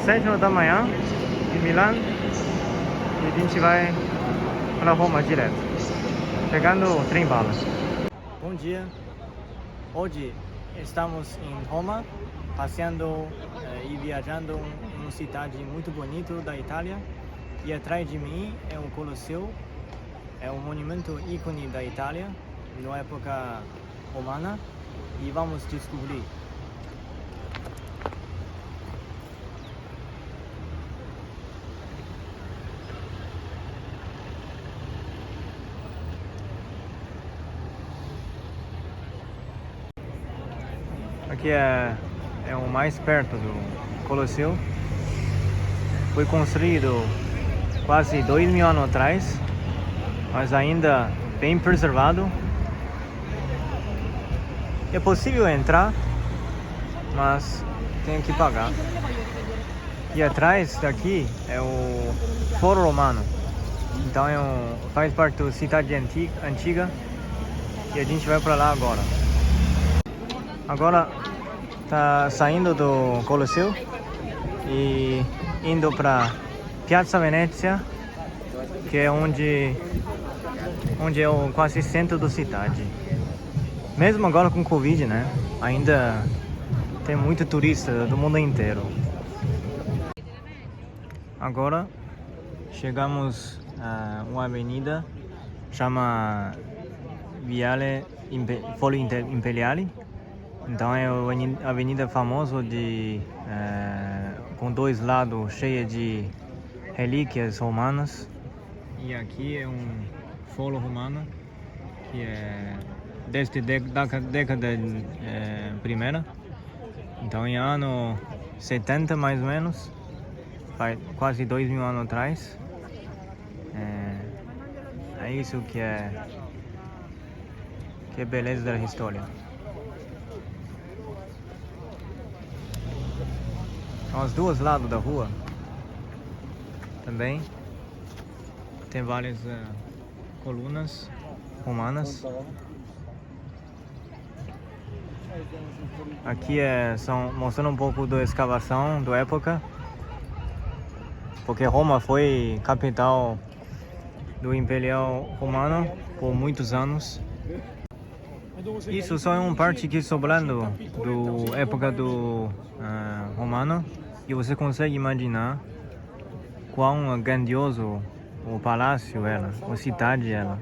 7h da manhã em Milão e a gente vai para Roma direto, pegando o trem-bala. Bom dia, hoje estamos em Roma, passeando e viajando em uma cidade muito bonita da Itália. E atrás de mim é um Colosseu, é um monumento ícone da Itália, na época romana, e vamos descobrir. Aqui é o mais perto do Colosseu. Foi construído quase 2000 anos atrás, mas ainda bem preservado. É possível entrar, mas tem que pagar. E atrás daqui é o Foro Romano. Então faz parte da cidade antiga e a gente vai para lá agora. Agora tá saindo do Colosseu e indo para Piazza Venezia, que é onde é o quase centro da cidade. Mesmo agora com Covid, né? Ainda tem muito turista do mundo inteiro. Agora chegamos a uma avenida chama Viale Folli Imperiali. Então é uma avenida famosa com dois lados cheia de relíquias romanas. E aqui é um foro romano que é desde da década primeira. Então em ano 70 mais ou menos, quase 2000 anos atrás. É isso que é beleza da história. Aos dois lados da rua também tem várias colunas romanas. Aqui são mostrando um pouco da escavação da época, porque Roma foi capital do Império Romano por muitos anos. Isso só é uma parte que sobrando da época do romano, e você consegue imaginar quão grandioso o palácio era, a cidade era.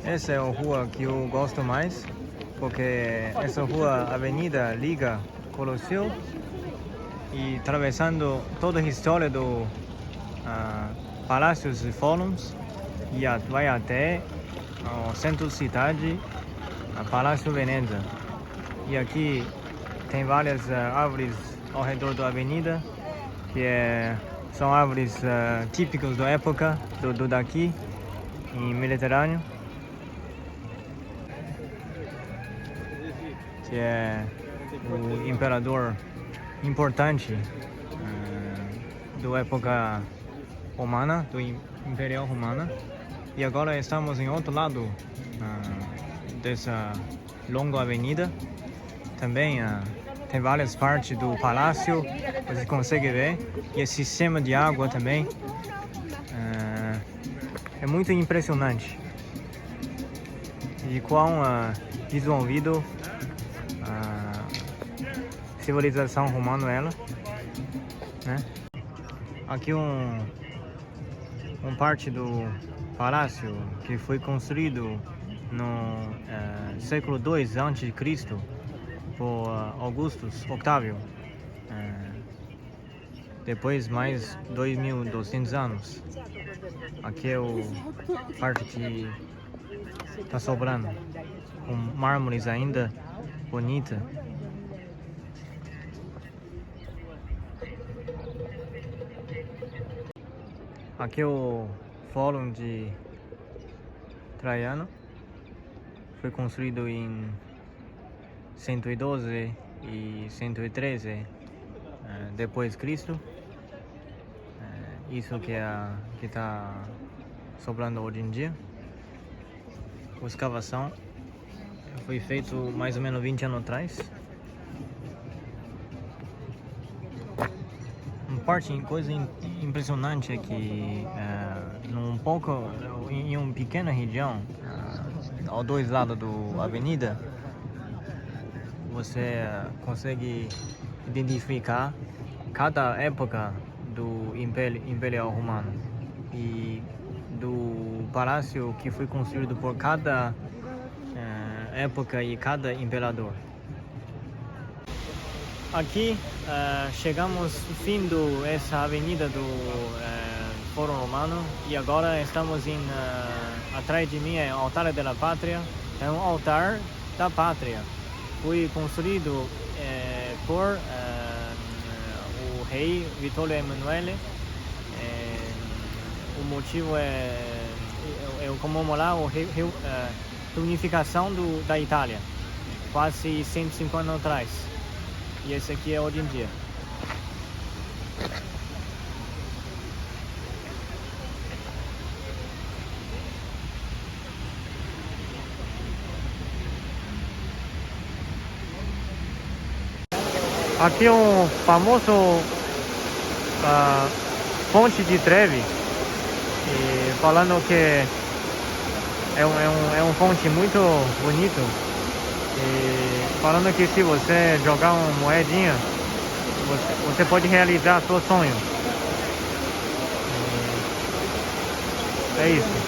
Essa é a rua que eu gosto mais, porque essa rua, avenida, liga Colosseu e atravessando toda a história do palácios e fóruns, e vai até o centro da cidade, a Palácio Veneza. E aqui tem várias árvores ao redor da avenida, que são árvores típicas da época daqui, em Mediterrâneo, que é o imperador importante da época romana, do Império Romano. E agora estamos em outro lado dessa longa avenida. Também tem várias partes do palácio, você consegue ver, e esse sistema de água também é muito impressionante. E quão desenvolvido a civilização romana ela, né? Aqui uma parte do palácio que foi construído no século II a.C. por Augustus Octávio, depois mais 2200 anos. Aqui é a parte que está sobrando, com mármores ainda bonita. Aqui é o Fórum de Traiano, foi construído em 112 e 113 depois de Cristo. Isso que está sobrando hoje em dia. A escavação foi feito mais ou menos 20 anos atrás. coisa impressionante é que em uma pequena região, aos dois lados da avenida, você consegue identificar cada época do Império Romano e do palácio que foi construído por cada época e cada imperador. Aqui chegamos ao fim dessa avenida do Fórum Romano e agora estamos atrás de mim é o Altar da Pátria. É um altar da pátria. Foi construído por o rei Vittorio Emanuele. O motivo é comemorar a reunificação da Itália, quase 150 anos atrás. E esse aqui é hoje em dia. Aqui é um famoso Ponte de Trevi, e falando que é um ponte muito bonito. E falando que se você jogar uma moedinha, você pode realizar seu sonho. É isso.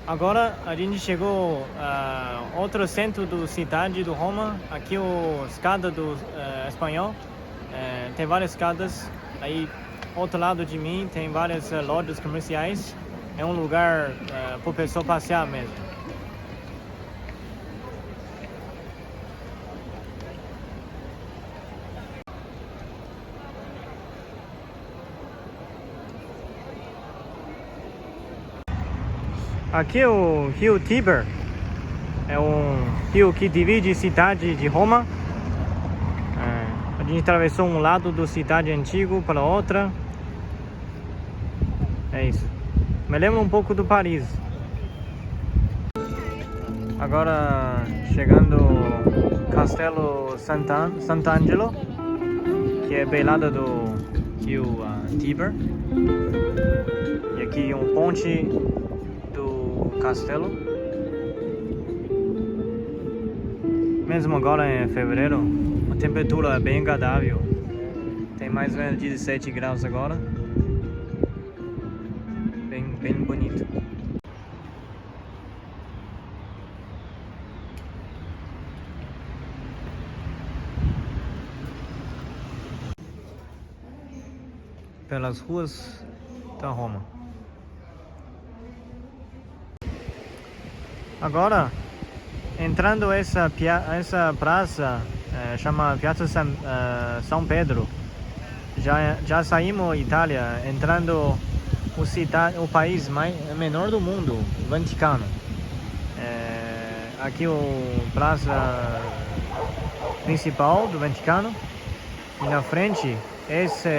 Agora a gente chegou a outro centro da cidade de Roma. Aqui o escada do espanhol. Tem várias escadas. Aí, outro lado de mim, tem várias lojas comerciais. É um lugar para o pessoal passear mesmo. Aqui o rio Tiber, é um rio que divide a cidade de Roma. A gente atravessou um lado da cidade antiga para outra. É isso. Me lembra um pouco do Paris. Agora chegando ao Castelo Sant'Angelo, que é bem lado do rio Tiber. E aqui um ponte castelo. Mesmo agora em fevereiro, a temperatura é bem agradável. Tem mais ou menos 17 graus agora. Bem bonito. Pelas ruas da Roma. Agora, entrando essa praça, chama Piazza São Pedro. Já saímos da Itália, entrando o país menor do mundo, Vaticano. Aqui o praça principal do Vaticano. E na frente, essa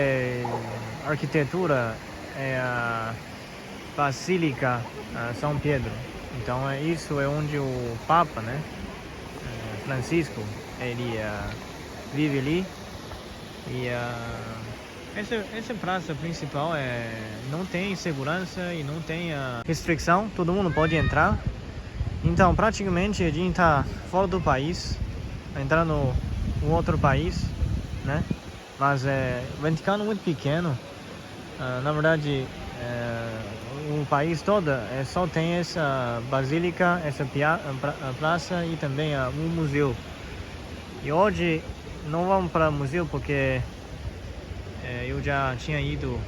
arquitetura é a Basílica São Pedro. Então isso é onde o Papa, né, Francisco, ele vive ali. E essa praça principal não tem segurança e não tem restrição, todo mundo pode entrar. Então praticamente a gente está fora do país, entrando em outro país, né? Mas o Vaticano é muito pequeno, na verdade. O país todo só tem essa basílica, essa praça e também um museu. E hoje não vamos para o museu porque eu já tinha ido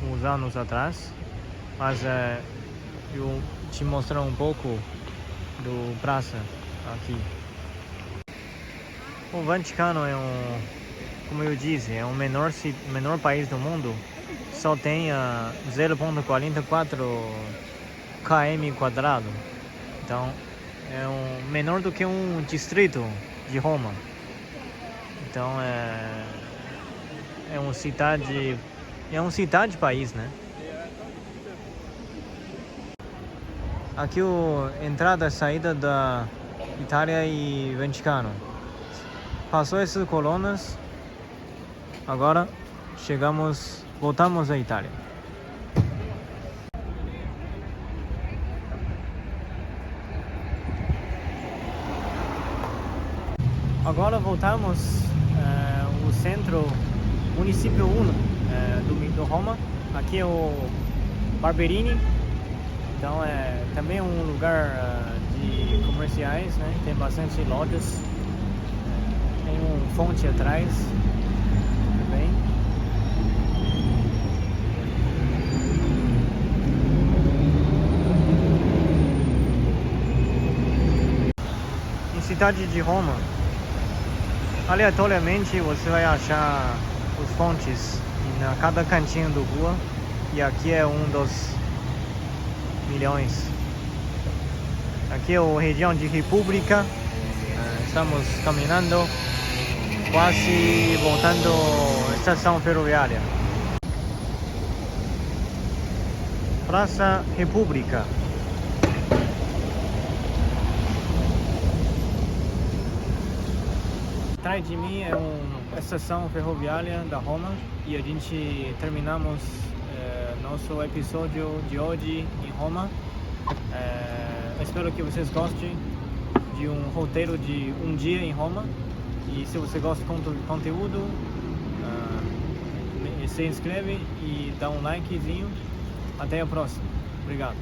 uns anos atrás, mas eu te mostrar um pouco do praça aqui. O Vaticano como eu disse, é o menor país do mundo. Só tem 0,44 km². Então é menor do que um distrito de Roma. Então é uma cidade É uma cidade país, né? Aqui a entrada e saída da Itália e Vaticano. Passou essas colunas, agora voltamos à Itália. Agora voltamos ao centro, município 1 do Roma. Aqui é o Barberini. Então é também um lugar de comerciais, né? Tem bastante lojas. Tem uma fonte atrás também. Em cidade de Roma, aleatoriamente você vai achar os fontes em cada cantinho da rua, e aqui é um dos milhões. Aqui é a região de República. Estamos caminhando, quase voltando à estação ferroviária. Praça República. Atrás de mim é uma estação ferroviária da Roma e a gente terminamos nosso episódio de hoje em Roma. Espero que vocês gostem de um roteiro de um dia em Roma, e se você gosta do conteúdo, se inscreve e dá um likezinho. Até a próxima. Obrigado.